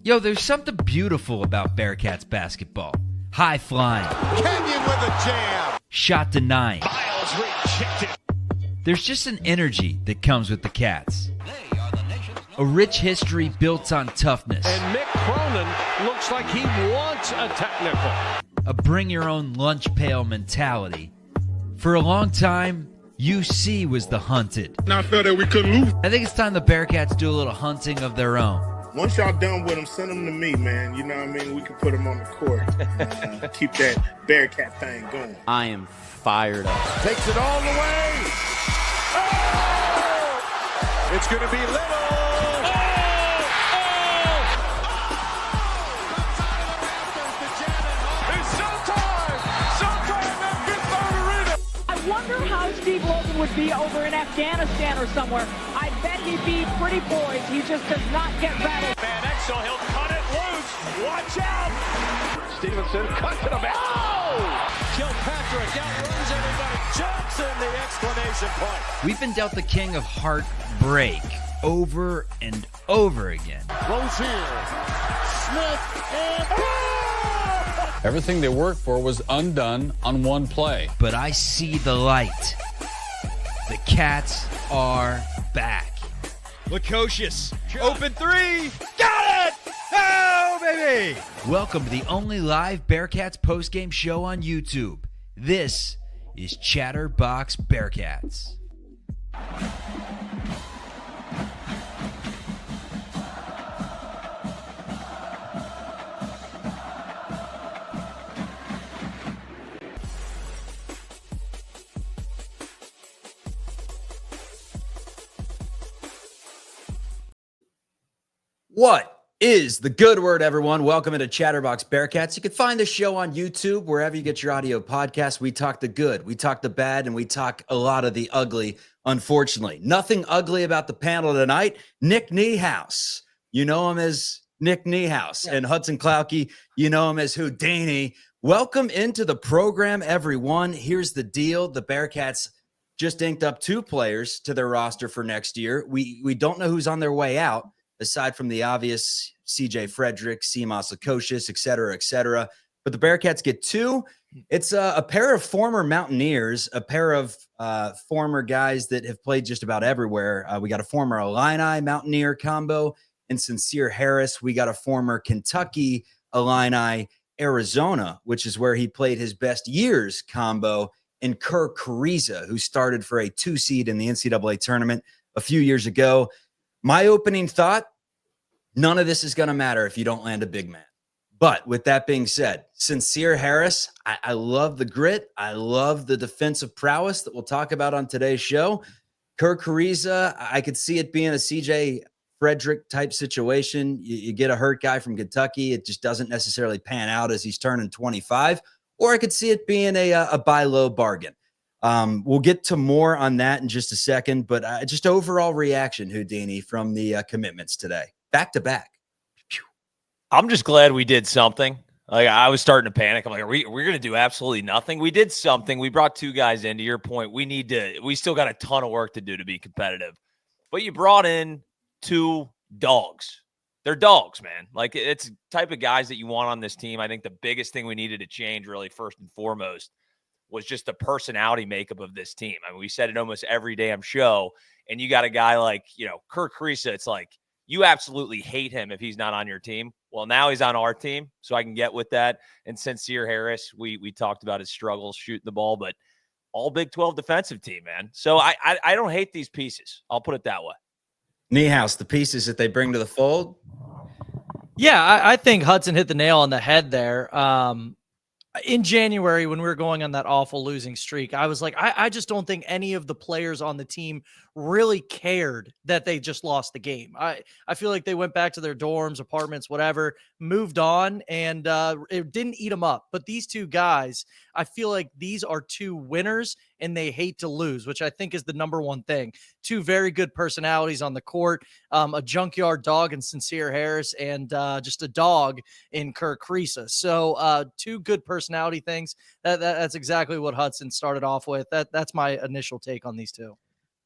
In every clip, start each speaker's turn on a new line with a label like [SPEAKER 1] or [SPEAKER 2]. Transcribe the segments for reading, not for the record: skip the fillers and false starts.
[SPEAKER 1] Yo, there's something beautiful about Bearcats basketball. High flying.
[SPEAKER 2] Kenyon with a jam.
[SPEAKER 1] Shot denying.
[SPEAKER 2] Miles rejected.
[SPEAKER 1] There's just an energy that comes with the Cats. A rich history built on toughness.
[SPEAKER 3] And Mick Cronin looks like he wants a technical.
[SPEAKER 1] A bring-your-own-lunch pail mentality. For a long time, UC was the hunted.
[SPEAKER 4] Now I felt that we couldn't lose.
[SPEAKER 1] I think it's time the Bearcats do a little hunting of their own.
[SPEAKER 4] Once y'all done with them, send them to me, man. You know what I mean? We can put them on the court. Keep that Bearcat thing going.
[SPEAKER 5] I am fired up.
[SPEAKER 2] Takes it all the way. Oh! It's going to be Little.
[SPEAKER 6] I wonder how Steve Logan would be over in Afghanistan or somewhere. I bet he'd be pretty poised. He just does not get rattled.
[SPEAKER 3] Van Exel, he'll cut it loose. Watch out. Stevenson cuts to the back. Oh! Kilpatrick outruns everybody. Johnson, the exclamation point.
[SPEAKER 1] We've been dealt the king of heartbreak over and over again.
[SPEAKER 2] Rozier. Smith and
[SPEAKER 7] Everything they worked for was undone on one play.
[SPEAKER 1] But I see the light. The Cats are back. Lukosius, open three, got it! Oh, baby! Welcome to the only live Bearcats postgame show on YouTube. This is Chatterbox Bearcats. What is the good word, everyone? Welcome into Chatterbox Bearcats. You can find the show on YouTube, wherever you get your audio podcasts. We talk the good, we talk the bad, and we talk a lot of the ugly, unfortunately. Nothing ugly about the panel tonight. Nick Niehaus. You know him as Nick Niehaus. And Hudson Klauke, you know him as Houdini. Welcome into the program, everyone. Here's the deal. The Bearcats just inked up 2 players to their roster for next year. We don't know who's on their way out, aside from the obvious CJ Frederick, Simas Lukosius, et cetera, but the Bearcats get 2. It's a pair of former Mountaineers, a pair of former guys that have played just about everywhere. We got a former Illini Mountaineer combo and Cincire Harris. We got a former Kentucky Illini Arizona, which is where he played his best years combo, and Kerr Kriisa, who started for a 2 seed in the NCAA tournament a few years ago. My opening thought, none of this is going to matter if you don't land a big man. But with that being said, Sencire Harris, I love the grit. I love the defensive prowess that we'll talk about on today's show. Kerr Kriisa, I could see it being a CJ Frederick type situation. You get a hurt guy from Kentucky. It just doesn't necessarily pan out as he's turning 25. Or I could see it being a buy low bargain. We'll get to more on that in just a second, but just overall reaction, Houdini, from the commitments today. Back to back.
[SPEAKER 8] I'm just glad we did something. Like, I was starting to panic. I'm like, we're going to do absolutely nothing. We did something. We brought 2 guys in. To your point, we still got a ton of work to do to be competitive. But you brought in 2 dogs. They're dogs, man. Like, it's the type of guys that you want on this team. I think the biggest thing we needed to change, really, first and foremost, was just the personality makeup of this team. I mean, we said it almost every damn show, and you got a guy like, Kerr Kriisa. It's like, you absolutely hate him if he's not on your team. Well, now he's on our team, so I can get with that. And Sencire Harris, we talked about his struggles shooting the ball, but all Big 12 defensive team, man. So I don't hate these pieces. I'll put it that way.
[SPEAKER 1] Niehaus, the pieces that they bring to the fold.
[SPEAKER 9] Yeah, I think Hudson hit the nail on the head there. In January, when we were going on that awful losing streak, I was like, I just don't think any of the players on the team really cared that they just lost the game. I feel like they went back to their dorms, apartments, whatever, moved on, and it didn't eat them up. But these 2 guys, I feel like these are 2 winners, and they hate to lose, which I think is the number one thing. 2 very good personalities on the court, a junkyard dog in Sencire Harris, and just a dog in Kerr Kriisa. So 2 good personality things. That's exactly what Hudson started off with. That's my initial take on these 2.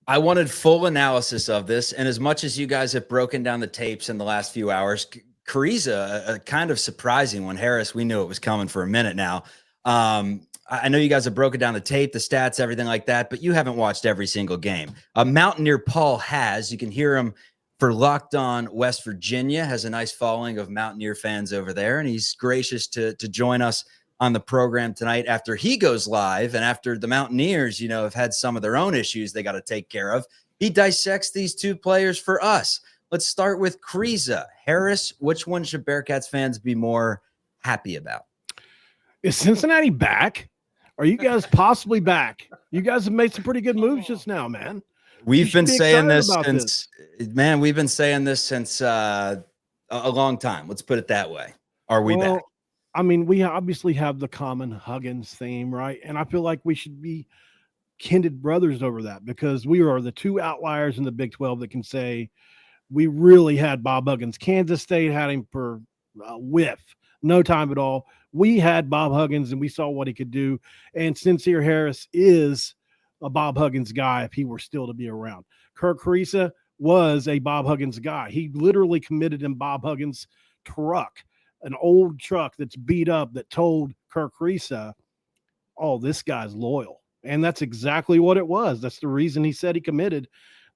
[SPEAKER 1] I wanted full analysis of this, and as much as you guys have broken down the tapes in the last few hours, Kriisa, a kind of surprising one. Harris, we knew it was coming for a minute now. I know you guys have broken down the tape, the stats, everything like that, but you haven't watched every single game. Mountaineer Paul has. You can hear him for Locked On West Virginia, has a nice following of Mountaineer fans over there, and he's gracious to join us on the program tonight after he goes live and after the Mountaineers, have had some of their own issues they got to take care of. He dissects these two players for us. Let's start with Kriisa. Harris, which one should Bearcats fans be more happy about?
[SPEAKER 5] Is Cincinnati back? Are you guys possibly back? You guys have made some pretty good moves just now, man.
[SPEAKER 1] We've been saying this since a long time. Let's put it that way. Are we back?
[SPEAKER 5] I mean, we obviously have the common Huggins theme, right? And I feel like we should be kindred brothers over that because we are the two outliers in the Big 12 that can say we really had Bob Huggins. Kansas State had him for a whiff, no time at all. We had Bob Huggins, and we saw what he could do. And Sencire Harris is a Bob Huggins guy if he were still to be around. Kerr Kriisa was a Bob Huggins guy. He literally committed in Bob Huggins' truck, an old truck that's beat up that told Kerr Kriisa, oh, this guy's loyal. And that's exactly what it was. That's the reason he said he committed.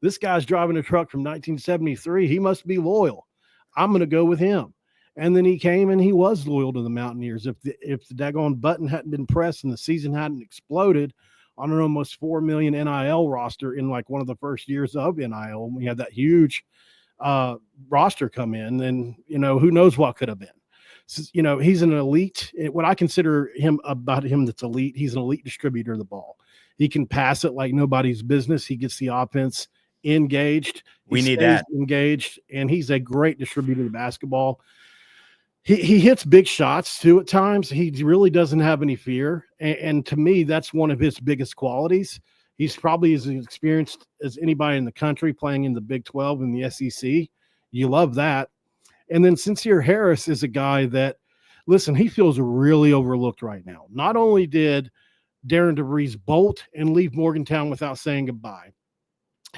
[SPEAKER 5] This guy's driving a truck from 1973. He must be loyal. I'm going to go with him. And then he came and he was loyal to the Mountaineers. If the daggone button hadn't been pressed and the season hadn't exploded on an almost 4 million NIL roster in like one of the first years of NIL, we had that huge roster come in, then, who knows what could have been. He's an elite. What I consider him that's elite, he's an elite distributor of the ball. He can pass it like nobody's business. He gets the offense engaged.
[SPEAKER 1] We need that.
[SPEAKER 5] Engaged, and he's a great distributor of basketball. He hits big shots too at times. He really doesn't have any fear. And to me, that's one of his biggest qualities. He's probably as experienced as anybody in the country playing in the Big 12 and the SEC. You love that. And then Sencire Harris is a guy that, listen, he feels really overlooked right now. Not only did Darren DeVries bolt and leave Morgantown without saying goodbye,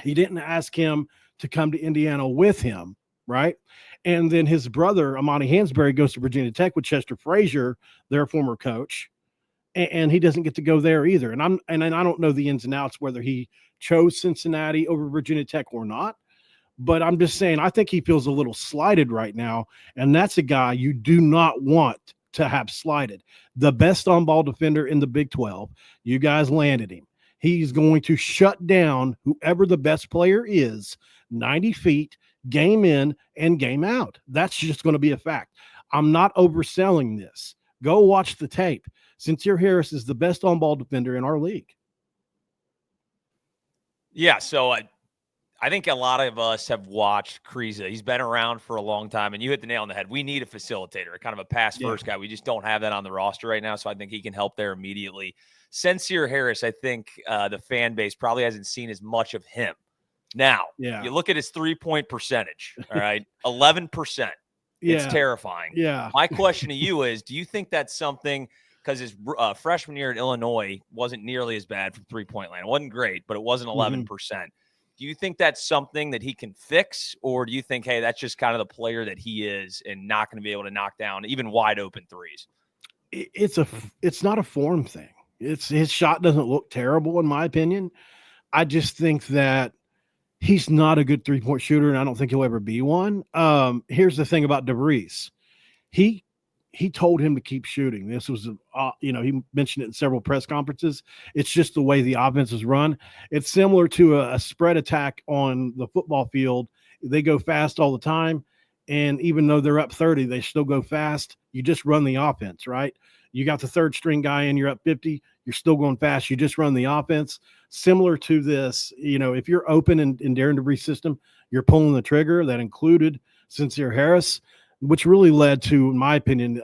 [SPEAKER 5] he didn't ask him to come to Indiana with him, right? And then his brother, Amani Hansberry, goes to Virginia Tech with Chester Frazier, their former coach, and he doesn't get to go there either. And I don't know the ins and outs whether he chose Cincinnati over Virginia Tech or not. But I'm just saying, I think he feels a little slighted right now, and that's a guy you do not want to have slighted. The best on-ball defender in the Big 12, you guys landed him. He's going to shut down whoever the best player is, 90 feet, game in and game out. That's just going to be a fact. I'm not overselling this. Go watch the tape. Sencire Harris is the best on-ball defender in our league.
[SPEAKER 8] Yeah, so I think a lot of us have watched Kriisa. He's been around for a long time, and you hit the nail on the head. We need a facilitator, kind of a pass-first guy. We just don't have that on the roster right now, so I think he can help there immediately. Sencire Harris, I think the fan base probably hasn't seen as much of him. Now, you look at his three-point percentage, all right, 11%. It's terrifying.
[SPEAKER 5] Yeah.
[SPEAKER 8] My question to you is, do you think that's something – because his freshman year at Illinois wasn't nearly as bad from three-point land. It wasn't great, but it wasn't 11%. Do you think that's something that he can fix, or do you think, hey, that's just kind of the player that he is and not going to be able to knock down even wide open threes?
[SPEAKER 5] It's not a form thing. His shot doesn't look terrible in my opinion. I just think that he's not a good three-point shooter, and I don't think he'll ever be one. Here's the thing about DeVries. He told him to keep shooting. This was, he mentioned it in several press conferences. It's just the way the offense is run. It's similar to a spread attack on the football field. They go fast all the time, and even though they're up 30, they still go fast. You just run the offense, right? You got the third string guy and you're up 50, you're still going fast. You just run the offense. Similar to this, if you're open in Darren DeVries' system, you're pulling the trigger. That included Sencire Harris, which really led to, in my opinion,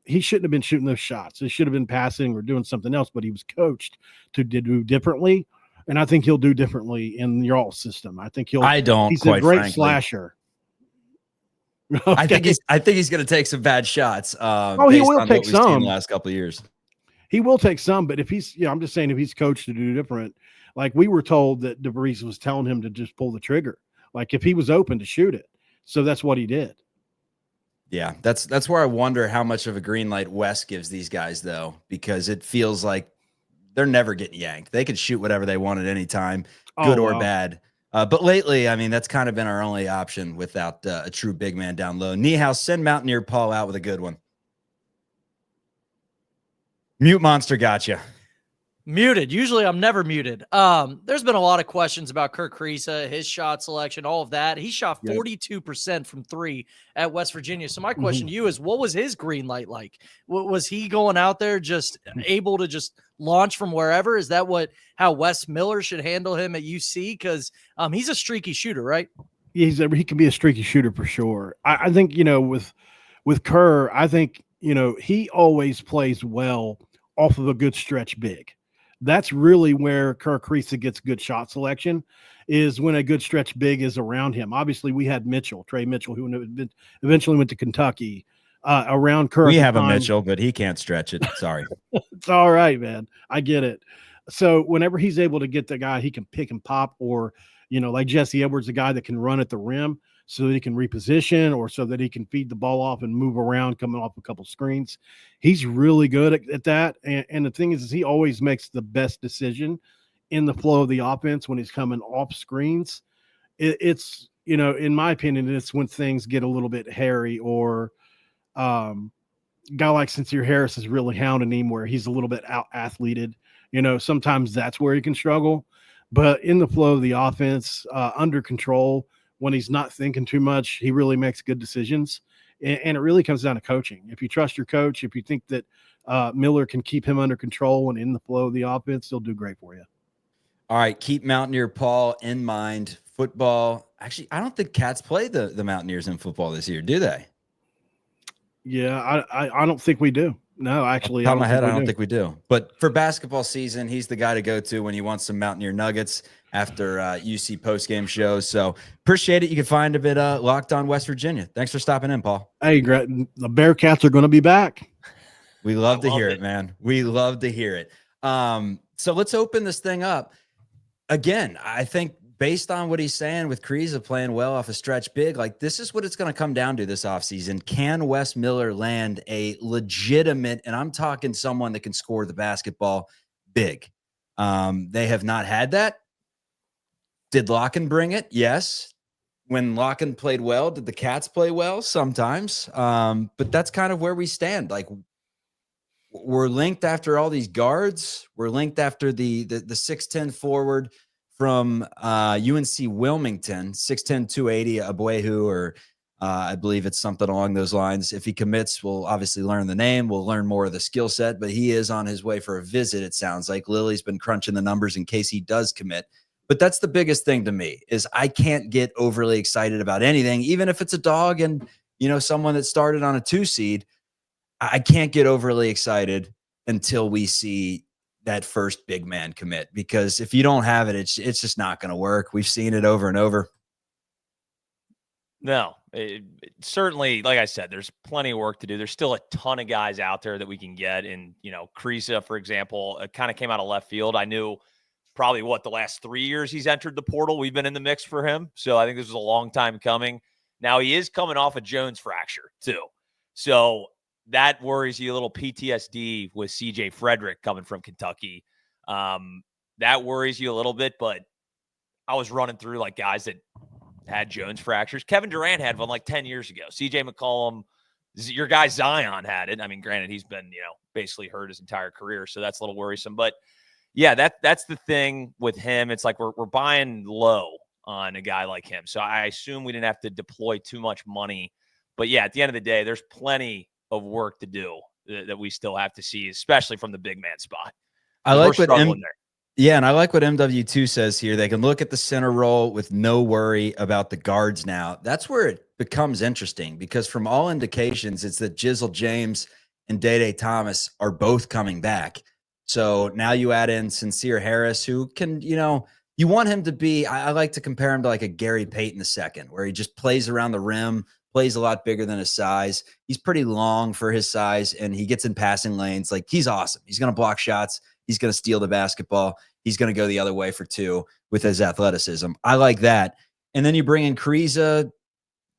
[SPEAKER 5] he shouldn't have been shooting those shots. He should have been passing or doing something else, but he was coached to do differently. And I think he'll do differently in your all system. I think he's a great slasher.
[SPEAKER 1] Okay. I think he's going to take some bad shots.
[SPEAKER 5] He will take some
[SPEAKER 1] in the last couple of years.
[SPEAKER 5] He will take some, but if he's, I'm just saying, if he's coached to do different, like we were told that DeVries was telling him to just pull the trigger, like if he was open to shoot it. So that's what he did.
[SPEAKER 1] Yeah, that's where I wonder how much of a green light Wes gives these guys, though, because it feels like they're never getting yanked. They could shoot whatever they want at any time, good
[SPEAKER 5] Oh,
[SPEAKER 1] or
[SPEAKER 5] wow.
[SPEAKER 1] bad. But lately, I mean, that's kind of been our only option without a true big man down low. Niehaus, send Mountaineer Paul out with a good one. Mute monster gotcha.
[SPEAKER 9] Muted. Usually I'm never muted. There's been a lot of questions about Kerr Kriisa, his shot selection, all of that. He shot 42% from 3 at West Virginia. So my question to you is, what was his green light like? Was he going out there just able to just launch from wherever? Is that how Wes Miller should handle him at UC? Because he's a streaky shooter, right?
[SPEAKER 5] He can be a streaky shooter for sure. I think, with Kerr, I think, he always plays well off of a good stretch big. That's really where Kerr Kriisa gets good shot selection, is when a good stretch big is around him. Obviously, we had Trey Mitchell, who eventually went to Kentucky, around Kerr.
[SPEAKER 1] We have a Mitchell, but he can't stretch it. Sorry.
[SPEAKER 5] It's all right, man. I get it. So whenever he's able to get the guy, he can pick and pop, or, like Jesse Edwards, the guy that can run at the rim so that he can reposition, or so that he can feed the ball off and move around coming off a couple screens. He's really good at that. And the thing is he always makes the best decision in the flow of the offense when he's coming off screens. It's, in my opinion, it's when things get a little bit hairy, or guy like Sencire Harris is really hounding him where he's a little bit out athleted. Sometimes that's where he can struggle. But in the flow of the offense, under control, when he's not thinking too much, he really makes good decisions. And it really comes down to coaching. If you trust your coach, if you think that Miller can keep him under control and in the flow of the offense, he'll do great for you.
[SPEAKER 1] All right, keep Mountaineer Paul in mind. Football. Actually, I don't think Cats play the Mountaineers in football this year, do they?
[SPEAKER 5] Yeah, I don't think we do. No, actually,
[SPEAKER 1] I don't think we do. But for basketball season, he's the guy to go to when you want some Mountaineer nuggets after UC postgame shows. So appreciate it. You can find a bit Locked On West Virginia. Thanks for stopping in, Paul.
[SPEAKER 5] Hey, the Bearcats are going to be back.
[SPEAKER 1] We love to hear it, man. We love to hear it. So let's open this thing up. Again, I think based on what he's saying with Kriisa playing well off a stretch big, like this is what it's going to come down to this offseason. Can Wes Miller land a legitimate, and I'm talking someone that can score the basketball big? They have not had that. Did Locken bring it? Yes. When Locken played well, did the Cats play well? Sometimes. But that's kind of where we stand. Like, we're linked after all these guards. We're linked after the 6'10" forward from UNC Wilmington, 6'10", 280, Abuehu, or I believe it's something along those lines. If he commits, we'll obviously learn the name. We'll learn more of the skill set, but he is on his way for a visit, it sounds like. Lily's been crunching the numbers in case he does commit. But that's the biggest thing to me, is I can't get overly excited about anything, even if it's a dog and, someone that started on a 2 seed. I can't get overly excited until we see that first big man commit, because if you don't have it, it's just not going to work. We've seen it over and over.
[SPEAKER 8] No, certainly, like I said, there's plenty of work to do. There's still a ton of guys out there that we can get. And, Kriisa, for example, it kind of came out of left field. I knew probably the last 3 years he's entered the portal, we've been in the mix for him. So I think this was a long time coming. Now he is coming off a Jones fracture too. So that worries you, a little PTSD with CJ Frederick coming from Kentucky. That worries you a little bit, but I was running through like guys that had Jones fractures. Kevin Durant had one like 10 years ago. CJ McCollum, your guy Zion had it. I mean, granted, he's been, basically hurt his entire career. So that's a little worrisome, but yeah, that's the thing with him. It's like we're buying low on a guy like him. So I assume we didn't have to deploy too much money, but yeah, at the end of the day, there's plenty of work to do that we still have to see, especially from the big man spot.
[SPEAKER 1] I like what and I like what MW2 says here. They can look at the center role with no worry about the guards now. That's where it becomes interesting, because from all indications, it's that Jizzle James and Day Thomas are both coming back. So now you add in Sencire Harris, who can, you want him to be, I like to compare him to like a Gary Payton II, where he just plays around the rim, plays a lot bigger than his size. He's pretty long for his size, and he gets in passing lanes. Like, he's awesome. He's going to block shots. He's going to steal the basketball. He's going to go the other way for 2 with his athleticism. I like that. And then you bring in Kriisa.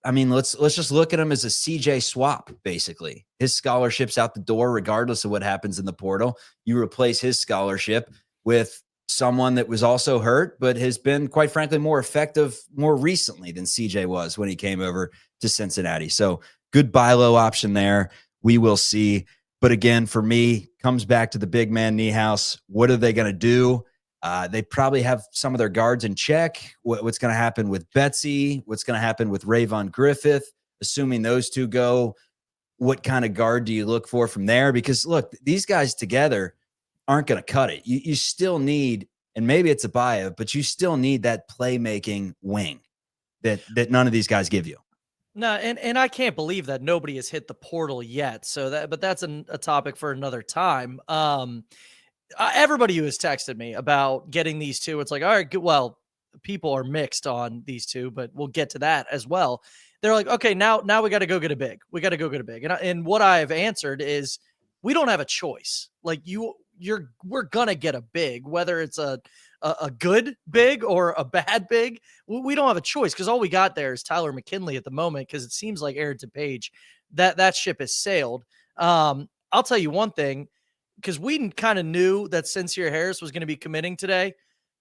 [SPEAKER 1] I mean, let's just look at him as a CJ swap, basically. His scholarship's out the door, regardless of what happens in the portal. You replace his scholarship with someone that was also hurt, but has been, quite frankly, more effective more recently than CJ was when he came over to Cincinnati. So good buy low option there. We will see. But again, for me, comes back to the big man Niehaus. What are they going to do? They probably have some of their guards in check. What's going to happen with Betsy? What's going to happen with Rayvon Griffith? Assuming those two go, what kind of guard do you look for from there? Because look, these guys together aren't going to cut it. You still need, and maybe it's a buyout, but you still need that playmaking wing that none of these guys give you.
[SPEAKER 9] No, and I can't believe that nobody has hit the portal yet. But that's a topic for another time. Everybody who has texted me about getting these two, it's like, all right, good. Well, people are mixed on these two, but we'll get to that as well. They're like, okay, now we got to go get a big. We got to go get a big. And what I've answered is, we don't have a choice. Like we're gonna get a big, whether it's a good big or a bad big. We don't have a choice because all we got there is Tyler McKinley at the moment, because it seems like Ayrton Page, that ship has sailed. I'll tell you one thing, because we kind of knew that Sencire Harris was going to be committing today.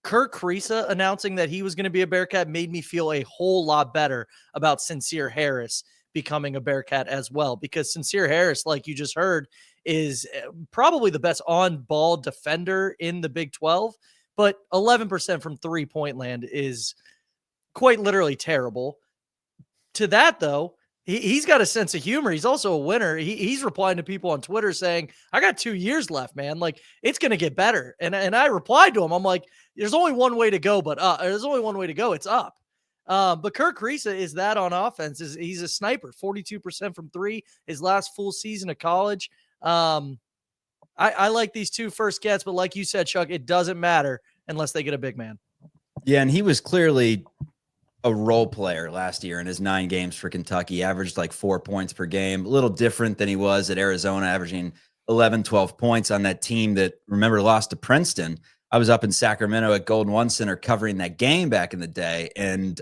[SPEAKER 9] Kerr Kriisa announcing that he was going to be a Bearcat made me feel a whole lot better about Sencire Harris becoming a Bearcat as well, because Sencire Harris, like you just heard, is probably the best on-ball defender in the Big 12, but 11% from three-point land is quite literally terrible. To that, though, he's got a sense of humor. He's also a winner. He's replying to people on Twitter saying, I got 2 years left, man. Like, it's going to get better. And I replied to him. I'm like, there's only one way to go, but there's only one way to go. It's up. But Kerr Kriisa is that on offense. He's a sniper, 42% from three, his last full season of college. I like these two first gets, but like you said, Chuck, it doesn't matter unless they get a big man.
[SPEAKER 1] Yeah, and he was clearly a role player last year in his 9 games for Kentucky, averaged like 4 points per game, a little different than he was at Arizona, averaging 11, 12 points on that team that, remember, lost to Princeton. I was up in Sacramento at Golden One Center covering that game back in the day, and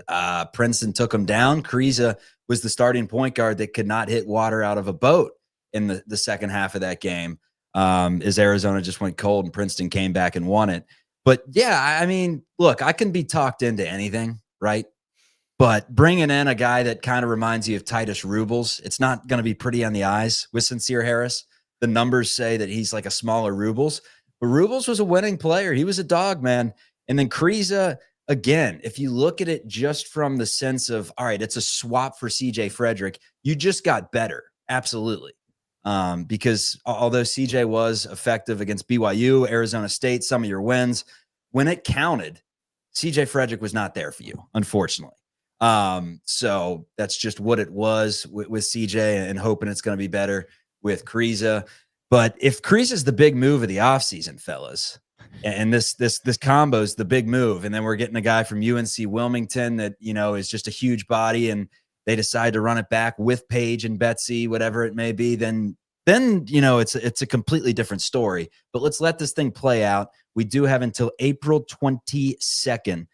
[SPEAKER 1] Princeton took him down. Kriisa was the starting point guard that could not hit water out of a boat in the second half of that game, as Arizona just went cold and Princeton came back and won it. But yeah, I mean, look, I can be talked into anything, right? But bringing in a guy that kind of reminds you of Titus Rubles, it's not going to be pretty on the eyes with Sencire Harris. The numbers say that he's like a smaller Rubles, but Rubles was a winning player. He was a dog, man. And then Kriisa, again, if you look at it just from the sense of, all right, it's a swap for CJ Frederick, you just got better. Absolutely. Because although CJ was effective against BYU, Arizona State, some of your wins, when it counted, CJ Frederick was not there for you, unfortunately. So that's just what it was with CJ, and hoping it's going to be better with Kriisa. But if Kriisa is the big move of the offseason, fellas, and this combo is the big move, and then we're getting a guy from UNC Wilmington that, you know, is just a huge body, and they decide to run it back with Page and Betsy, whatever it may be, then you know, it's a completely different story. But let's let this thing play out. We do have until April 22nd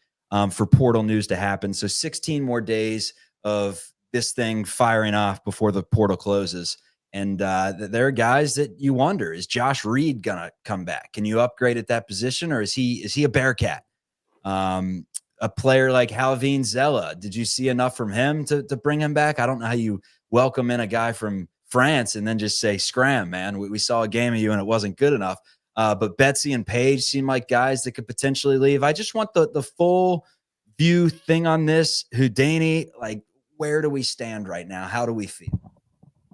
[SPEAKER 1] for portal news to happen. So 16 more days of this thing firing off before the portal closes. And there are guys that you wonder, is Josh Reed gonna come back? Can you upgrade at that position, or is he a Bearcat? A player like Halvin Zella, did you see enough from him to bring him back? I don't know how you welcome in a guy from France and then just say, scram, man. We saw a game of you and it wasn't good enough. But Betsy and Page seem like guys that could potentially leave. I just want the full view thing on this. Houdini, like, where do we stand right now? How do we feel?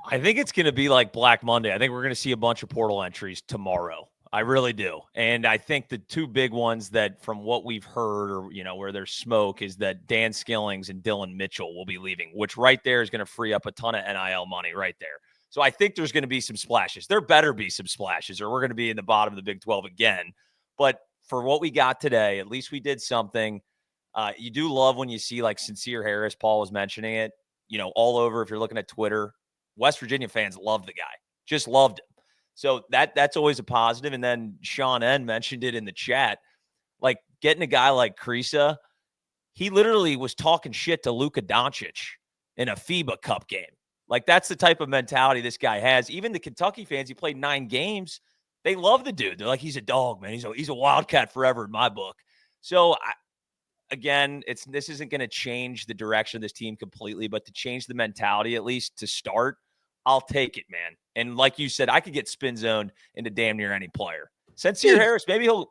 [SPEAKER 8] I think it's going to be like Black Monday. I think we're going to see a bunch of portal entries tomorrow. I really do. And I think the two big ones that, from what we've heard, or, you know, where there's smoke, is that Dan Skillings and Dylan Mitchell will be leaving, which right there is going to free up a ton of NIL money right there. So I think there's going to be some splashes. There better be some splashes, or we're going to be in the bottom of the Big 12 again. But for what we got today, at least we did something. You do love when you see, like, Sencire Harris, Paul was mentioning it, you know, all over. If you're looking at Twitter, West Virginia fans love the guy, just loved him. So that's always a positive. And then Sean N mentioned it in the chat, like, getting a guy like Kriisa, he literally was talking shit to Luka Doncic in a FIBA Cup game. Like, that's the type of mentality this guy has. Even the Kentucky fans, he played 9 games. They love the dude. They're like, he's a dog, man. He's a Wildcat forever in my book. So, again, this isn't going to change the direction of this team completely, but to change the mentality, at least to start, I'll take it, man. And like you said, I could get spin zoned into damn near any player. Sencire Harris, maybe he'll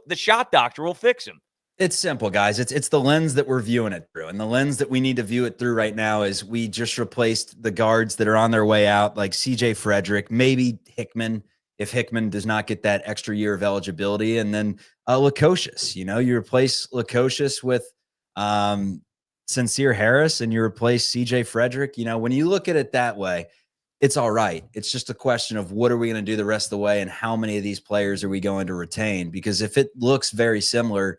[SPEAKER 8] the shot doctor will fix him.
[SPEAKER 1] It's simple, guys. It's the lens that we're viewing it through. And the lens that we need to view it through right now is we just replaced the guards that are on their way out, like CJ Frederick, maybe Hickman, if Hickman does not get that extra year of eligibility. And then Lukosius, you replace Lukosius with Sencire Harris and you replace CJ Frederick. When you look at it that way, it's all right. It's just a question of what are we going to do the rest of the way and how many of these players are we going to retain? Because if it looks very similar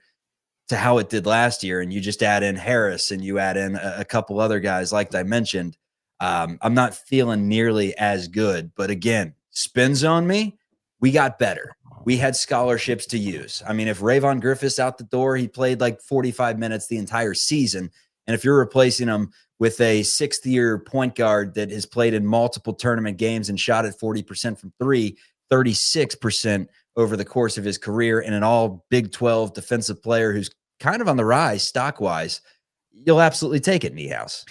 [SPEAKER 1] to how it did last year, and you just add in Harris and you add in a couple other guys, like I mentioned, I'm not feeling nearly as good. But again, spin zone me, we got better. We had scholarships to use. I mean, if Rayvon Griffith's out the door, he played like 45 minutes the entire season. And if you're replacing him with a 6th-year point guard that has played in multiple tournament games and shot at 40% from 3, 36% over the course of his career, and an all Big 12 defensive player who's kind of on the rise stock-wise, you'll absolutely take it, Niehaus.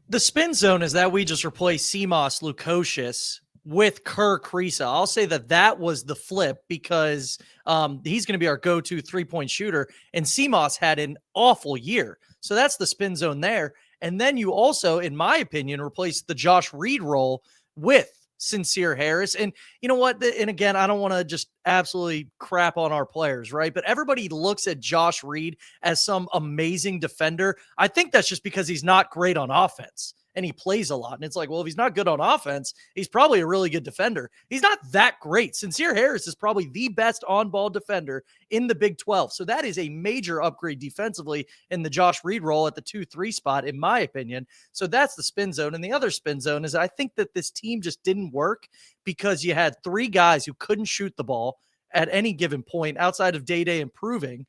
[SPEAKER 9] The spin zone is that we just replaced Simas Lukosius with Kerr Kriisa. I'll say that was the flip because he's going to be our go-to three-point shooter, and Simas had an awful year. So that's the spin zone there. And then you also, in my opinion, replace the Josh Reed role with Sencire Harris. And you know what? And again, I don't want to just absolutely crap on our players, right? But everybody looks at Josh Reed as some amazing defender. I think that's just because he's not great on offense and he plays a lot. And it's like, well, if he's not good on offense, he's probably a really good defender. He's not that great. Sencire Harris is probably the best on-ball defender in the Big 12. So that is a major upgrade defensively in the Josh Reed role at the 2-3 spot, in my opinion. So that's the spin zone. And the other spin zone is I think that this team just didn't work because you had 3 guys who couldn't shoot the ball at any given point outside of Day-Day improving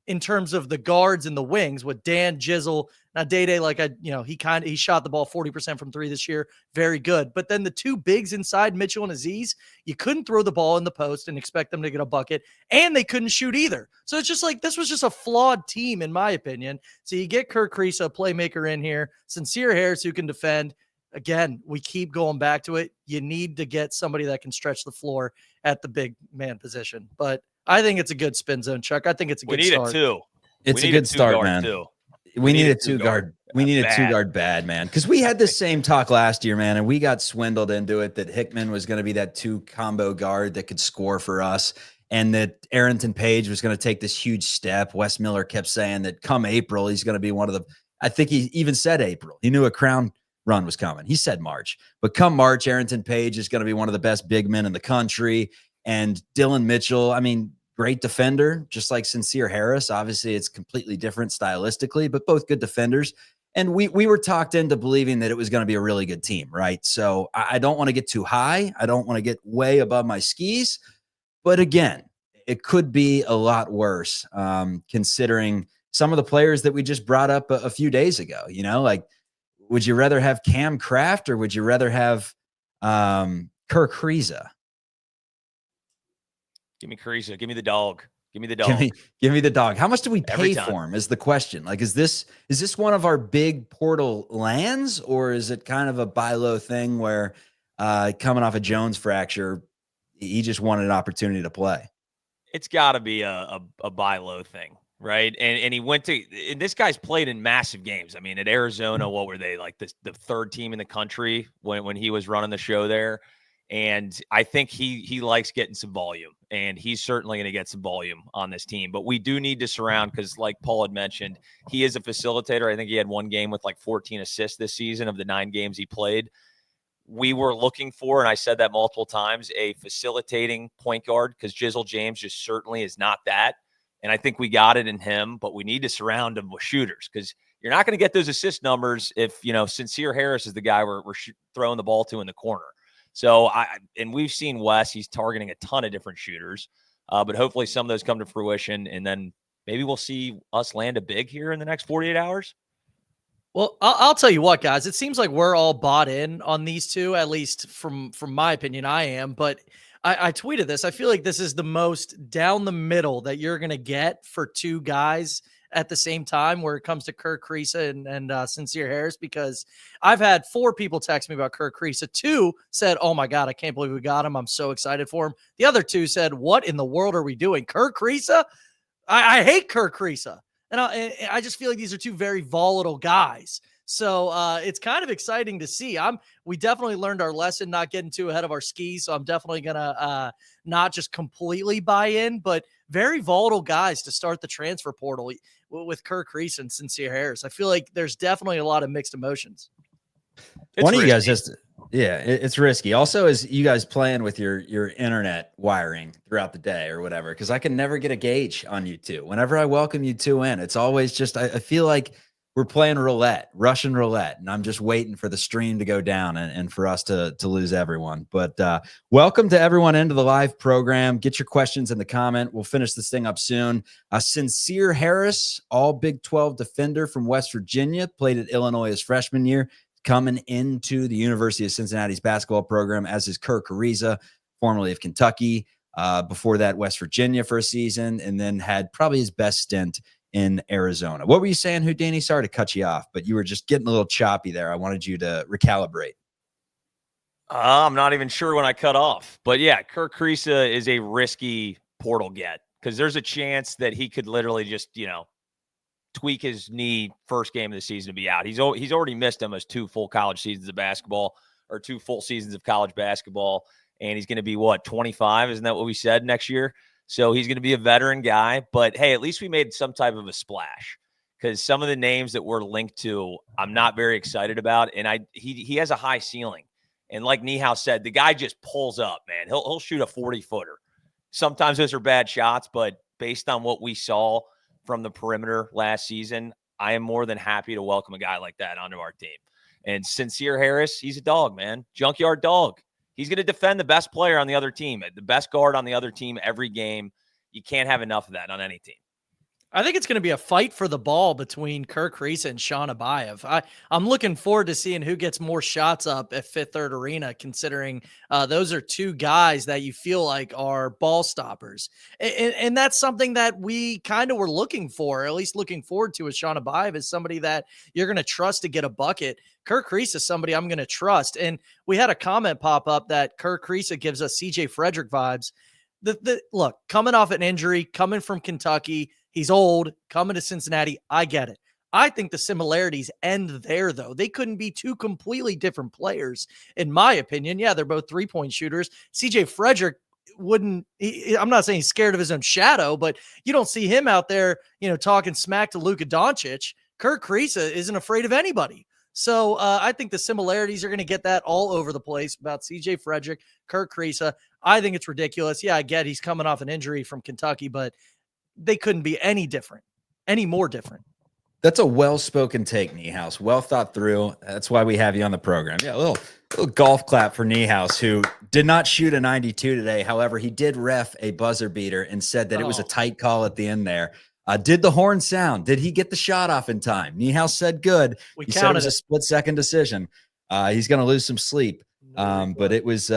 [SPEAKER 9] in terms of the guards and the wings with Dan Jizzle. Now Day-Day, he shot the ball 40% from 3 this year. Very good. But then the 2 bigs inside, Mitchell and Aziz, you couldn't throw the ball in the post and expect them to get a bucket, and they couldn't shoot either. So it's just like, this was just a flawed team in my opinion. So you get Kerr Kriisa, a playmaker in here, Sencire Harris who can defend. Again, we keep going back to it. You need to get somebody that can stretch the floor at the big man position. But I think it's a good spin zone, Chuck. I think it's a good start.
[SPEAKER 8] We need it too.
[SPEAKER 1] It's a good start, man.
[SPEAKER 8] Too.
[SPEAKER 1] We need a 2-guard. We need a 2-guard bad, man. Because we had the same talk last year, man, and we got swindled into it that Hickman was going to be that 2-combo guard that could score for us, and that Arrington Page was going to take this huge step. Wes Miller kept saying that come April, he's going to be one of the – I think he even said April. He knew a crown run was coming. He said March. But come March, Arrington Page is going to be one of the best big men in the country. And Dylan Mitchell, I mean, great defender, just like Sencire Harris. Obviously, it's completely different stylistically, but both good defenders. And we were talked into believing that it was going to be a really good team, right? So I don't want to get too high. I don't want to get way above my skis. But again, it could be a lot worse, considering some of the players that we just brought up a few days ago. Like, would you rather have Cam Kraft or would you rather have Kerr Kriisa?
[SPEAKER 8] Give me Kriisa. Give me the dog. Give me the dog.
[SPEAKER 1] Give me the dog. How much do we pay for him is the question. Like, is this one of our big portal lands, or is it kind of a buy low thing where coming off a Jones fracture, he just wanted an opportunity to play?
[SPEAKER 8] It's got to be a buy low thing, right? And he went to – and this guy's played in massive games. I mean, at Arizona, what were they, like the 3rd team in the country when he was running the show there? And I think he likes getting some volume, and he's certainly going to get some volume on this team. But we do need to surround, because like Paul had mentioned, he is a facilitator. I think he had 1 game with like 14 assists this season of the 9 games he played. We were looking for, and I said that multiple times, a facilitating point guard, because Jizzle James just certainly is not that. And I think we got it in him, but we need to surround him with shooters, because you're not going to get those assist numbers if, Sencire Harris is the guy we're throwing the ball to in the corner. So and we've seen Wes, he's targeting a ton of different shooters, but hopefully some of those come to fruition, and then maybe we'll see us land a big here in the next 48 hours.
[SPEAKER 9] Well, I'll tell you what, guys. It seems like we're all bought in on these two, at least from my opinion. I am, but I tweeted this. I feel like this is the most down the middle that you're going to get for two guys at the same time, where it comes to Kerr Kriisa and Sencire Harris. Because I've had 4 people text me about Kerr Kriisa. 2 said, "Oh my God, I can't believe we got him. I'm so excited for him." The other 2 said, "What in the world are we doing? Kerr Kriisa? I hate Kerr Kriisa." And I just feel like these are 2 very volatile guys. So it's kind of exciting to see. We definitely learned our lesson, not getting too ahead of our skis. So I'm definitely gonna not just completely buy in, but very volatile guys to start the transfer portal with Kerr Kriisa and Sencire Harris. I feel like there's definitely a lot of mixed emotions.
[SPEAKER 1] One of you guys just, yeah, it's risky. Also, is you guys playing with your internet wiring throughout the day or whatever? Because I can never get a gauge on you two. Whenever I welcome you two in, it's always just I feel like we're playing roulette, Russian roulette, and I'm just waiting for the stream to go down and for us to lose everyone. But welcome to everyone into the live program. Get your questions in the comment. We'll finish this thing up soon. Sencire Harris, all Big 12 defender from West Virginia, played at Illinois his freshman year, coming into the University of Cincinnati's basketball program, as is Kerr Kriisa, formerly of Kentucky. Before that, West Virginia for a season, and then had probably his best stint in Arizona. What were you saying, Houdini? Sorry to cut you off, but you were just getting a little choppy there. I wanted you to recalibrate.
[SPEAKER 8] I'm not even sure when I cut off. But yeah, Kerr Kriisa is a risky portal get because there's a chance that he could literally just, tweak his knee first game of the season to be out. He's already missed almost 2 full college seasons of basketball, or 2 full seasons of college basketball. And he's going to be 25? Isn't that what we said next year? So he's going to be a veteran guy, but hey, at least we made some type of a splash, because some of the names that we're linked to, I'm not very excited about. And he has a high ceiling. And like Niehaus said, the guy just pulls up, man. He'll shoot a 40-footer. Sometimes those are bad shots, but based on what we saw from the perimeter last season, I am more than happy to welcome a guy like that onto our team. And Sencire Harris, he's a dog, man. Junkyard dog. He's going to defend the best player on the other team, the best guard on the other team every game. You can't have enough of that on any team.
[SPEAKER 9] I think it's going to be a fight for the ball between Kerr Kriisa and Sean Abayev. I'm looking forward to seeing who gets more shots up at Fifth Third Arena, considering those are 2 guys that you feel like are ball stoppers. And that's something that we kind of were looking for, or at least looking forward to, with Sean Abayev, is somebody that you're going to trust to get a bucket. Kerr Kriisa is somebody I'm going to trust. And we had a comment pop up that Kerr Kriisa gives us CJ Frederick vibes. Look, coming off an injury, coming from Kentucky, he's old, coming to Cincinnati. I get it. I think the similarities end there, though. They couldn't be 2 completely different players, in my opinion. Yeah, they're both 3-point shooters. CJ Frederick I'm not saying he's scared of his own shadow, but you don't see him out there, talking smack to Luka Doncic. Kerr Kriisa isn't afraid of anybody. So I think the similarities are going to get that all over the place about CJ Frederick, Kerr Kriisa. I think it's ridiculous. Yeah, I get he's coming off an injury from Kentucky, but they couldn't be any more different.
[SPEAKER 1] That's a well-spoken take, Niehaus. Well thought through. That's why we have you on the program. Yeah, a little golf clap for Niehaus, who did not shoot a 92 today. However, he did ref a buzzer beater and said that it was a tight call at the end there. Did the horn sound? Did he get the shot off in time? Niehaus said good. He said it was a split-second decision. He's going to lose some sleep. But it was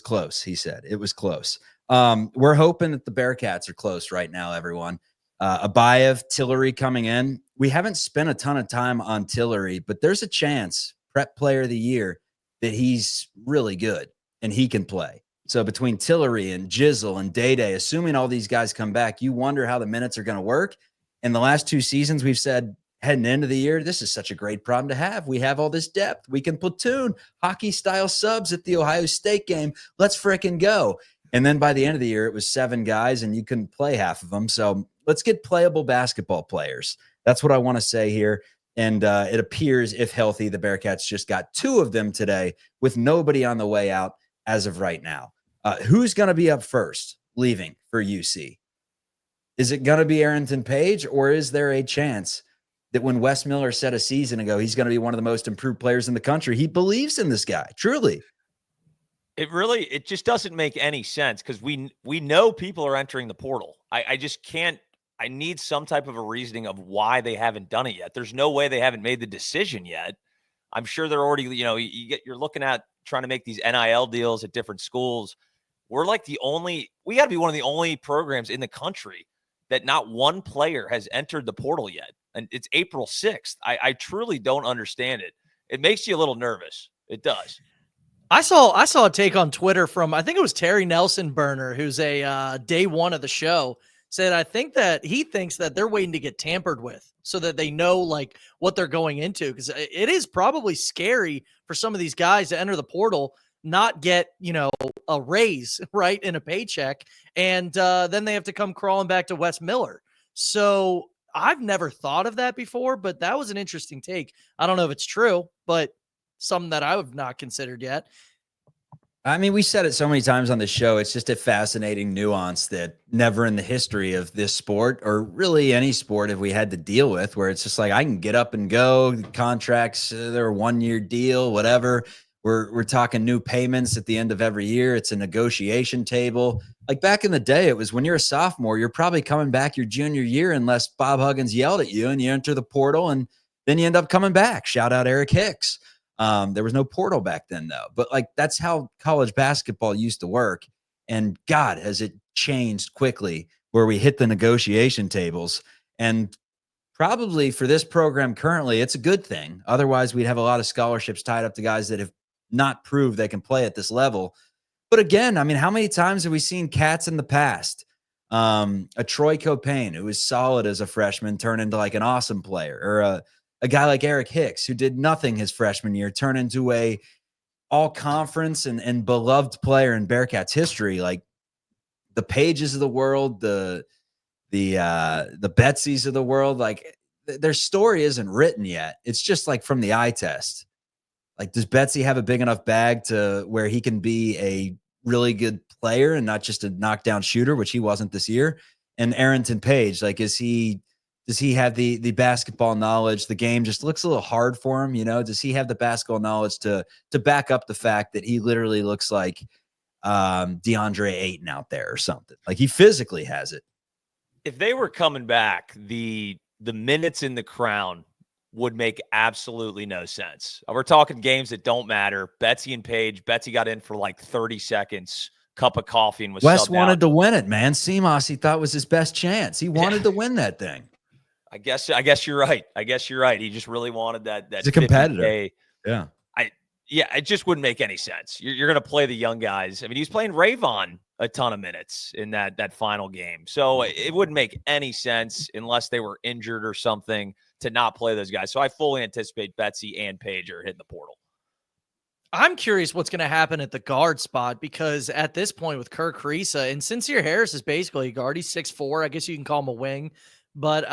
[SPEAKER 1] close. He said it was close. We're hoping that the Bearcats are close right now, everyone. Abayev, Tillery coming in. We haven't spent a ton of time on Tillery, but there's a chance, Prep Player of the Year, that he's really good and he can play. So between Tillery and Jizzle and Day-Day, assuming all these guys come back, you wonder how the minutes are going to work. In the last 2 seasons, we've said heading into the year, this is such a great problem to have. We have all this depth. We can platoon hockey-style subs at the Ohio State game. Let's frickin' go. And then by the end of the year, it was 7 guys, and you couldn't play half of them. So let's get playable basketball players. That's what I want to say here. And it appears, if healthy, the Bearcats just got 2 of them today with nobody on the way out as of right now. Who's going to be up first leaving for UC? Is it going to be Arrington Page, or is there a chance that when Wes Miller said a season ago he's going to be one of the most improved players in the country, he believes in this guy, truly?
[SPEAKER 8] It just doesn't make any sense, because we know people are entering the portal. I just can't I need some type of a reasoning of why they haven't done it yet. There's no way they haven't made the decision yet. I'm sure they're already, you're looking at trying to make these NIL deals at different schools. We're like we got to be one of the only programs in the country that not one player has entered the portal yet. And it's April 6th. I truly don't understand it. It makes you a little nervous. It does.
[SPEAKER 9] I saw a take on Twitter from, I think it was Terry Nelson Burner, who's a day one of the show, said, I think that he thinks that they're waiting to get tampered with so that they know like what they're going into. Because it is probably scary for some of these guys to enter the portal, not get, a raise, right, in a paycheck. And then they have to come crawling back to Wes Miller. So I've never thought of that before, but that was an interesting take. I don't know if it's true, but something that I have not considered yet.
[SPEAKER 1] I mean, we said it so many times on the show. It's just a fascinating nuance that never in the history of this sport, or really any sport, have we had to deal with, where it's just like, I can get up and go. The contracts, they're a 1-year deal, whatever. We're talking new payments at the end of every year. It's a negotiation table. Like back in the day, it was when you're a sophomore, you're probably coming back your junior year unless Bob Huggins yelled at you and you enter the portal and then you end up coming back. Shout out Eric Hicks. There was no portal back then, though. But like that's how college basketball used to work. And God, has it changed quickly where we hit the negotiation tables. And probably for this program currently, it's a good thing. Otherwise, we'd have a lot of scholarships tied up to guys that have not proved they can play at this level. But again, I mean, how many times have we seen cats in the past? A Troy Copain, who was solid as a freshman, turn into like an awesome player, or a guy like Eric Hicks, who did nothing his freshman year, turn into a all-conference and beloved player in Bearcats history. Like the Pages of the world, the Betsies of the world, like their story isn't written yet. It's just like from the eye test. Like, does Betsy have a big enough bag to where he can be a really good player and not just a knockdown shooter, which he wasn't this year? And Arrington Page, like, does he have the basketball knowledge? The game just looks a little hard for him, Does he have the basketball knowledge to back up the fact that he literally looks like DeAndre Ayton out there or something? Like, he physically has it.
[SPEAKER 8] If they were coming back, the minutes in the Crown would make absolutely no sense. We're talking games that don't matter. Betsy and Page. Betsy got in for like 30 seconds, cup of coffee, and was
[SPEAKER 1] Wes
[SPEAKER 8] subbed
[SPEAKER 1] wanted
[SPEAKER 8] out.
[SPEAKER 1] to win it, man. Seamoss, he thought was his best chance. He wanted to win that thing.
[SPEAKER 8] I guess you're right. He just really wanted that.
[SPEAKER 1] He's a competitor.
[SPEAKER 8] 50K.
[SPEAKER 1] Yeah.
[SPEAKER 8] It just wouldn't make any sense. You're going to play the young guys. I mean, he's playing Ravon a ton of minutes in that final game. So it wouldn't make any sense unless they were injured or something to not play those guys. So I fully anticipate Betsy and Page are hitting the portal.
[SPEAKER 9] I'm curious what's going to happen at the guard spot, because at this point with Kerr Kriisa, and Sencire Harris is basically a guard. He's 6'4". I guess you can call him a wing, but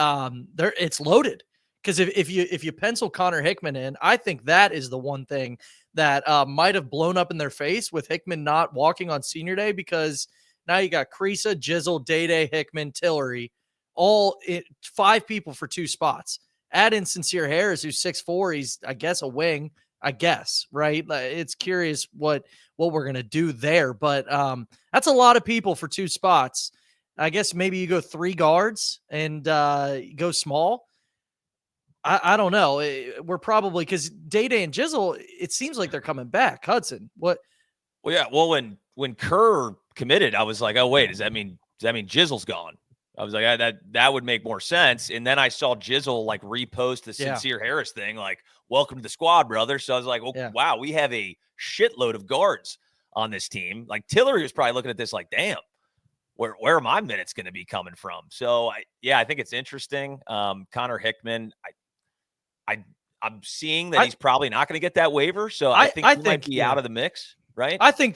[SPEAKER 9] it's loaded. Because if you pencil Connor Hickman in, I think that is the one thing that might have blown up in their face with Hickman not walking on senior day, because now you got Kriisa, Jizzle, Day, Hickman, Tillery, all 5 people for 2 spots. Add in Sencire Harris, who's 6'4". He's, I guess, a wing, right? It's curious what we're going to do there, but that's a lot of people for 2 spots. I guess maybe you go 3 guards and go small. I don't know. We're probably, because Day and Jizzle, it seems like they're coming back. Hudson, what?
[SPEAKER 8] Well, yeah. Well, when Kerr committed, I was like, oh wait, does that mean Jizzle's gone? I was like, that would make more sense. And then I saw Jizzle like repost the Sencire Harris thing, like, welcome to the squad, brother. So I was like, wow, we have a shitload of guards on this team. Like Tillery was probably looking at this like, damn, where are my minutes going to be coming from? So I think it's interesting. Connor Hickman, I'm seeing that he's probably not going to get that waiver. So I think he might be out of the mix. Right. I think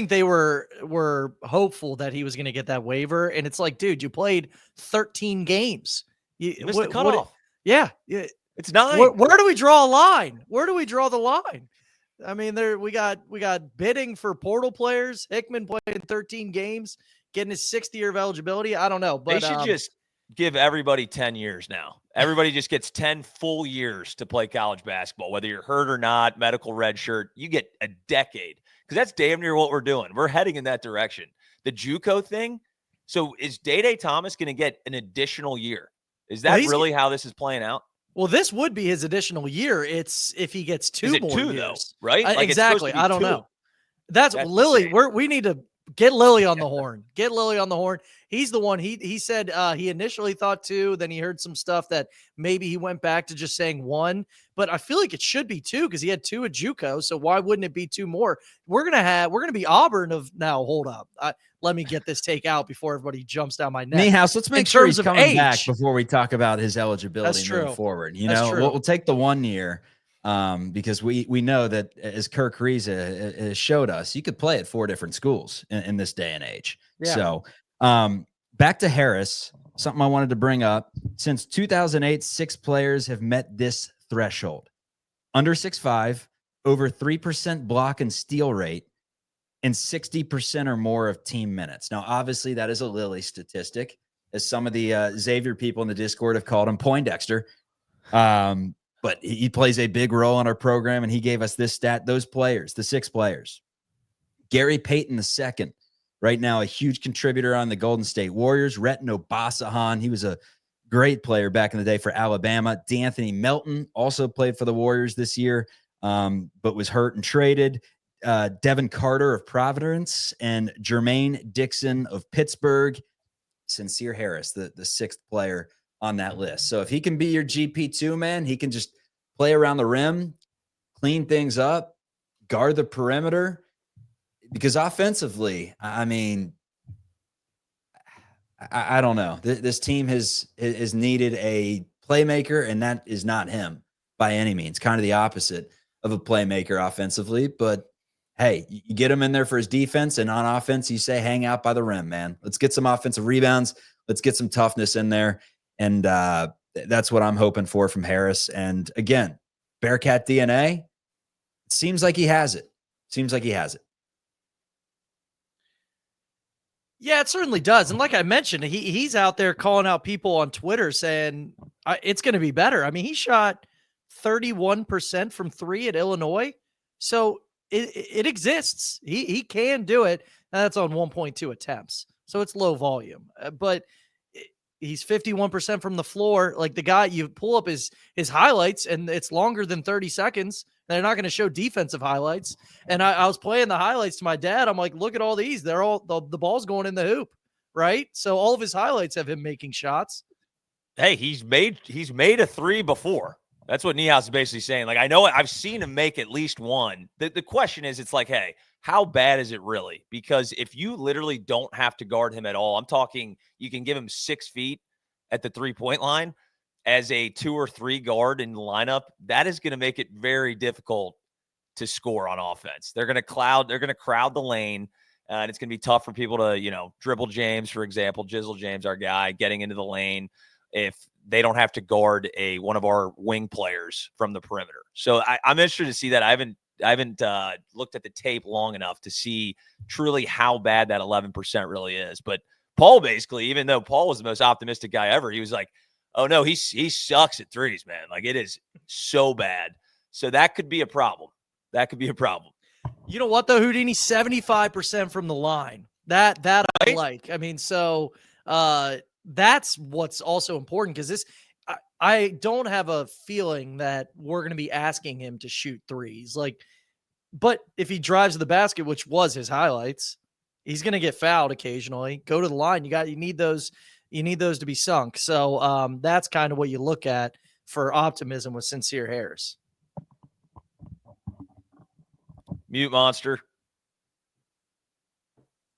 [SPEAKER 9] they were hopeful that he was going to get that waiver. And it's like, dude, you played 13 games.
[SPEAKER 8] You missed the cutoff.
[SPEAKER 9] Yeah.
[SPEAKER 8] It's 9.
[SPEAKER 9] Where do we draw a line? Where do we draw the line? I mean, we got bidding for portal players. Hickman playing 13 games, getting his 6th year of eligibility. I don't know, but
[SPEAKER 8] they should just give everybody 10 years now. Everybody just gets 10 full years to play college basketball, whether you're hurt or not, medical red shirt, you get a decade. Because that's damn near what we're doing. We're heading in that direction. The JUCO thing, So is Day Thomas going to get an additional year? Is that
[SPEAKER 9] Well,
[SPEAKER 8] really how this is playing out?
[SPEAKER 9] Well, this would be his additional year. It's if he gets
[SPEAKER 8] Is it
[SPEAKER 9] more
[SPEAKER 8] two,
[SPEAKER 9] years,
[SPEAKER 8] though, right? Like
[SPEAKER 9] exactly.
[SPEAKER 8] It's supposed to be
[SPEAKER 9] I don't
[SPEAKER 8] two.
[SPEAKER 9] know. That's Lily.
[SPEAKER 8] insane.
[SPEAKER 9] We need to get Lily on the horn. Get Lily on the horn. He's the one. He said he initially thought 2, then he heard some stuff that maybe he went back to just saying 1. But I feel like it should be 2 because he had 2 at JUCO. So why wouldn't it be 2 more? We're gonna be Auburn of now. Hold up. Let me get this take out before everybody jumps down my neck.
[SPEAKER 1] Niehaus, let's make sure he's coming back before we talk about his eligibility moving forward. We'll take the 1 year. Because we know that, as Kerr Kriisa has showed us, you could play at 4 different schools in this day and age.
[SPEAKER 9] Yeah.
[SPEAKER 1] So back to Harris, something I wanted to bring up. Since 2008, 6 players have met this threshold. Under 6'5", over 3% block and steal rate, and 60% or more of team minutes. Now, obviously, that is a Lilly statistic, as some of the Xavier people in the Discord have called him Poindexter. But he plays a big role in our program, and he gave us this stat. Those players, the 6 players. Gary Payton II, right now a huge contributor on the Golden State Warriors. Retin Obasahan, he was a great player back in the day for Alabama. D'Anthony Melton also played for the Warriors this year, but was hurt and traded. Devin Carter of Providence and Jermaine Dixon of Pittsburgh. Sencire Harris, the 6th player on that list. So if he can be your GP2, man, he can just play around the rim, clean things up, guard the perimeter. Because offensively, I mean, I don't know. This team has needed a playmaker, and that is not him by any means. Kind of the opposite of a playmaker offensively. But hey, you get him in there for his defense, and on offense, you say hang out by the rim, man. Let's get some offensive rebounds. Let's get some toughness in there. And that's what I'm hoping for from Harris. And again, Bearcat DNA, it seems like he has it.
[SPEAKER 9] Yeah, it certainly does. And like I mentioned, he's out there calling out people on Twitter saying it's going to be better. I mean, he shot 31% from 3 at Illinois. So it exists. He can do it. And that's on 1.2 attempts. So it's low volume. But he's 51% from the floor. Like the guy, you pull up his highlights and it's longer than 30 seconds. They're not going to show defensive highlights. And I was playing the highlights to my dad. I'm like, look at all these. They're all the ball's going in the hoop, right? So all of his highlights have him making shots.
[SPEAKER 8] Hey, he's made a 3 before. That's what Niehaus is basically saying. Like, I know I've seen him make at least 1. The question is, it's like, hey, how bad is it really? Because if you literally don't have to guard him at all, I'm talking you can give him 6 feet at the 3-point line as a 2 or 3 guard in the lineup, that is going to make it very difficult to score on offense. They're going to crowd the lane, and it's going to be tough for people to, dribble James, for example, Jizzle James, our guy, getting into the lane if they don't have to guard one of our wing players from the perimeter. So I'm interested to see that. I haven't looked at the tape long enough to see truly how bad that 11% really is. But Paul basically, even though Paul was the most optimistic guy ever, he was like, oh no, he sucks at threes, man. Like it is so bad. So that could be a problem.
[SPEAKER 9] You know what though, Houdini? 75% from the line. That right? I like. I mean, so that's what's also important because I don't have a feeling that we're going to be asking him to shoot threes. But if he drives to the basket, which was his highlights, he's going to get fouled occasionally. Go to the line. You need those to be sunk. So that's kind of what you look at for optimism with Sencire Harris.
[SPEAKER 8] Mute monster.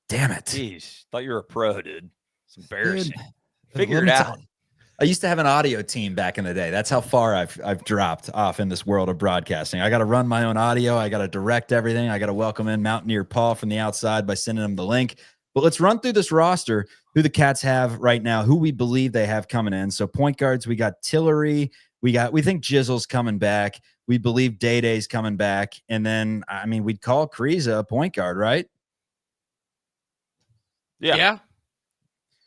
[SPEAKER 1] Damn it.
[SPEAKER 8] Jeez, thought you were a pro, dude. It's embarrassing.
[SPEAKER 1] Dude,
[SPEAKER 8] figure it out.
[SPEAKER 1] I used to have an audio team back in the day. That's how far I've dropped off in this world of broadcasting. I got to run my own audio. I got to direct everything. I got to welcome in Mountaineer Paul from the outside by sending him the link. But let's run through this roster, who the Cats have right now, who we believe they have coming in. So point guards, we got Tillery. We think Jizzle's coming back. We believe Day-Day's coming back. And then, I mean, we'd call Kriisa a point guard, right?
[SPEAKER 8] Yeah.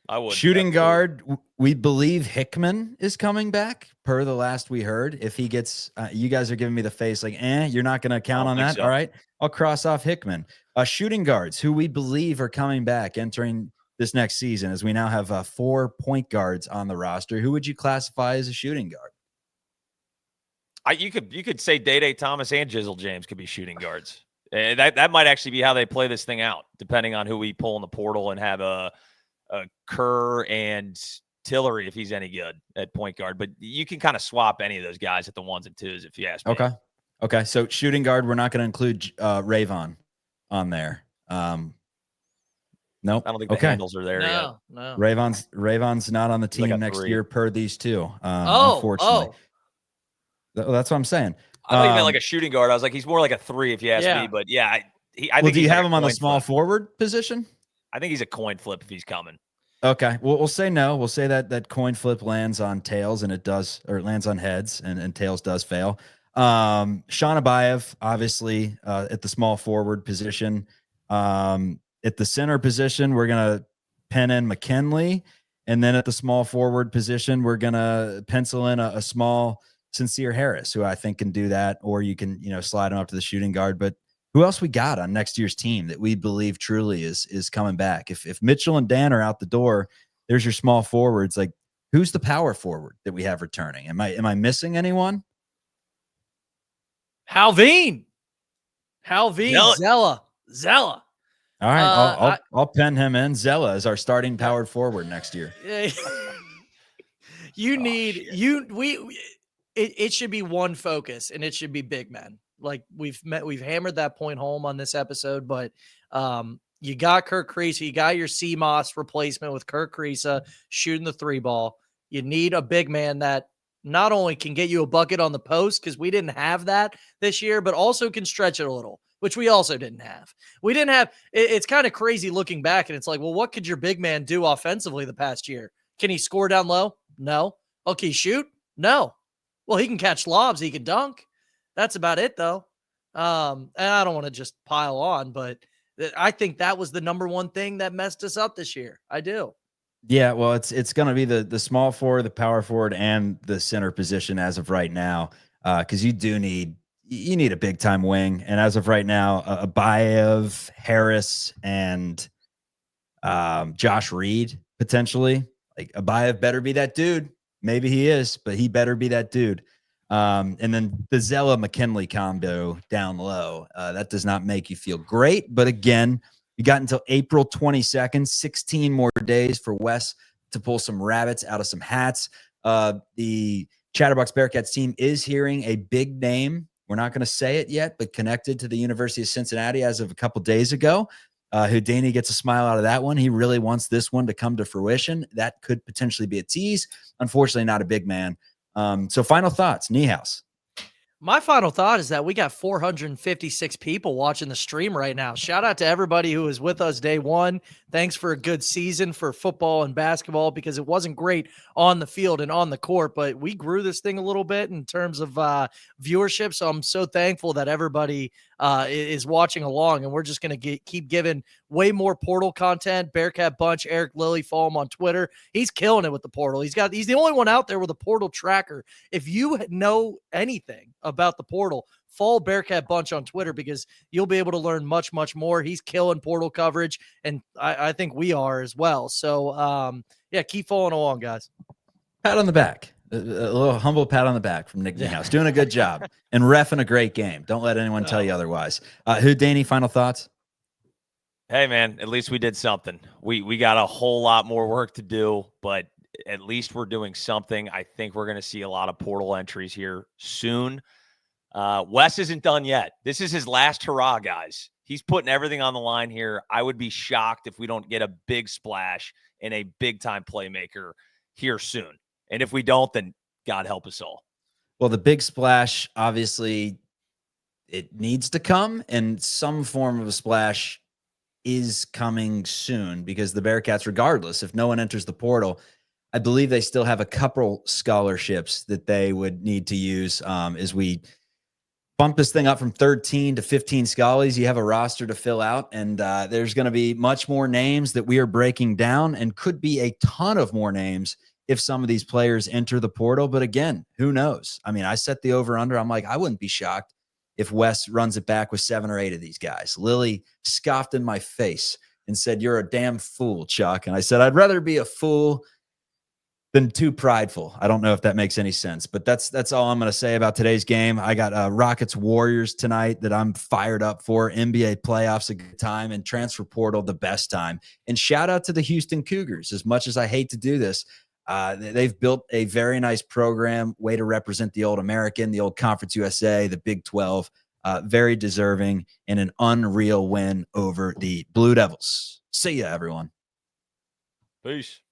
[SPEAKER 8] I would.
[SPEAKER 1] Shooting guard, we believe Hickman is coming back, per the last we heard. If he gets, you guys are giving me the face like, you're not going to count on that. So. All right, I'll cross off Hickman. Shooting guards, who we believe are coming back, entering this next season, as we now have 4 point guards on the roster. Who would you classify as a shooting guard?
[SPEAKER 8] You could say Day Thomas and Jizzle James could be shooting guards. That might actually be how they play this thing out, depending on who we pull in the portal and have a Kerr and Tillery if he's any good at point guard. But you can kind of swap any of those guys at the 1s and 2s if you ask me.
[SPEAKER 1] Okay. So shooting guard, we're not going to include Rayvon on there. Nope.
[SPEAKER 8] I don't think the handles are there yet.
[SPEAKER 9] No.
[SPEAKER 1] Rayvon's not on the team
[SPEAKER 8] like
[SPEAKER 1] next
[SPEAKER 8] 3.
[SPEAKER 1] year per these two. Unfortunately. That's what I'm saying.
[SPEAKER 8] I thought you meant like a shooting guard. I was like, he's more like a 3 if you ask me. But yeah, I think
[SPEAKER 1] do you
[SPEAKER 8] he's
[SPEAKER 1] have
[SPEAKER 8] like
[SPEAKER 1] him on the small forward position?
[SPEAKER 8] I think he's a coin flip if he's coming.
[SPEAKER 1] Okay. Well, we'll say no. We'll say that coin flip lands on tails and it lands on heads and tails does fail. Sean Abayev, obviously, at the small forward position. At the center position, we're going to pen in McKinley. And then at the small forward position, we're going to pencil in a small Sencire Harris, who I think can do that, or you can, slide him up to the shooting guard. But who else we got on next year's team that we believe truly is coming back? If Mitchell and Dan are out the door, there's your small forwards. Like, who's the power forward that we have returning? Am I missing anyone?
[SPEAKER 9] Halveen, Zella.
[SPEAKER 1] All right, I'll pen him in. Zella is our starting powered forward next year.
[SPEAKER 9] It should be one focus, and it should be big men. Like we've hammered that point home on this episode, but you got Kerr Kriisa, you got your CMOS replacement with Kerr Kriisa shooting the 3 ball. You need a big man that not only can get you a bucket on the post, because we didn't have that this year, but also can stretch it a little, which we also didn't have. We didn't have. It's kind of crazy looking back, and it's like, well, what could your big man do offensively the past year? Can he score down low? No. Okay, shoot? No. Well, he can catch lobs. He can dunk. That's about it, though. And I don't want to just pile on, but I think that was the number one thing that messed us up this year. I do.
[SPEAKER 1] Yeah, well, it's going to be the small forward, the power forward, and the center position as of right now, because you need a big time wing, and as of right now, Abayev, Harris, and Josh Reed potentially. Like Abayev better be that dude. Maybe he is, but he better be that dude. And then the Zella McKinley combo down low. That does not make you feel great. But again, you got until April 22nd, 16 more days for Wes to pull some rabbits out of some hats. The Chatterbox Bearcats team is hearing a big name. We're not going to say it yet, but connected to the University of Cincinnati as of a couple days ago. Houdini gets a smile out of that one. He really wants this one to come to fruition. That could potentially be a tease. Unfortunately, not a big man. So final thoughts, Niehaus.
[SPEAKER 9] My final thought is that we got 456 people watching the stream right now. Shout out to everybody who was with us day one. Thanks for a good season for football and basketball, because it wasn't great on the field and on the court, but we grew this thing a little bit in terms of viewership. So I'm so thankful that everybody is watching along, and we're just going to keep giving way more portal content. Bearcat Bunch, Eric Lilly, follow him on Twitter. He's killing it with the portal. He's the only one out there with a portal tracker. If you know anything about the portal, follow Bearcat Bunch on Twitter, because you'll be able to learn much, much more. He's killing portal coverage, and I think we are as well. So, yeah, keep following along, guys.
[SPEAKER 1] Pat on the back. A little humble pat on the back from Nick Niehaus. Doing a good job and reffing a great game. Don't let anyone tell you otherwise. Houdini, final thoughts?
[SPEAKER 8] Hey, man, at least we did something. We got a whole lot more work to do, but at least we're doing something. I think we're going to see a lot of portal entries here soon. Wes isn't done yet. This is his last hurrah, guys. He's putting everything on the line here. I would be shocked if we don't get a big splash and a big-time playmaker here soon. And if we don't, then God help us all.
[SPEAKER 1] Well, the big splash, obviously, it needs to come, and some form of a splash is coming soon, because the Bearcats, regardless, if no one enters the portal, I believe they still have a couple scholarships that they would need to use as we bump this thing up from 13 to 15 scholars. You have a roster to fill out, and there's going to be much more names that we are breaking down, and could be a ton of more names if some of these players enter the portal. But again, who knows? I mean, I set the over-under. I'm like, I wouldn't be shocked if Wes runs it back with 7 or 8 of these guys. Lilly scoffed in my face and said, "You're a damn fool, Chuck." And I said, "I'd rather be a fool than too prideful." I don't know if that makes any sense, but that's all I'm going to say about today's game. I got Rockets Warriors tonight that I'm fired up for. NBA playoffs a good time, and transfer portal the best time. And shout out to the Houston Cougars. As much as I hate to do this, they've built a very nice program, way to represent the old American, the old Conference USA, the Big 12. Very deserving, and an unreal win over the Blue Devils. See ya, everyone.
[SPEAKER 8] Peace.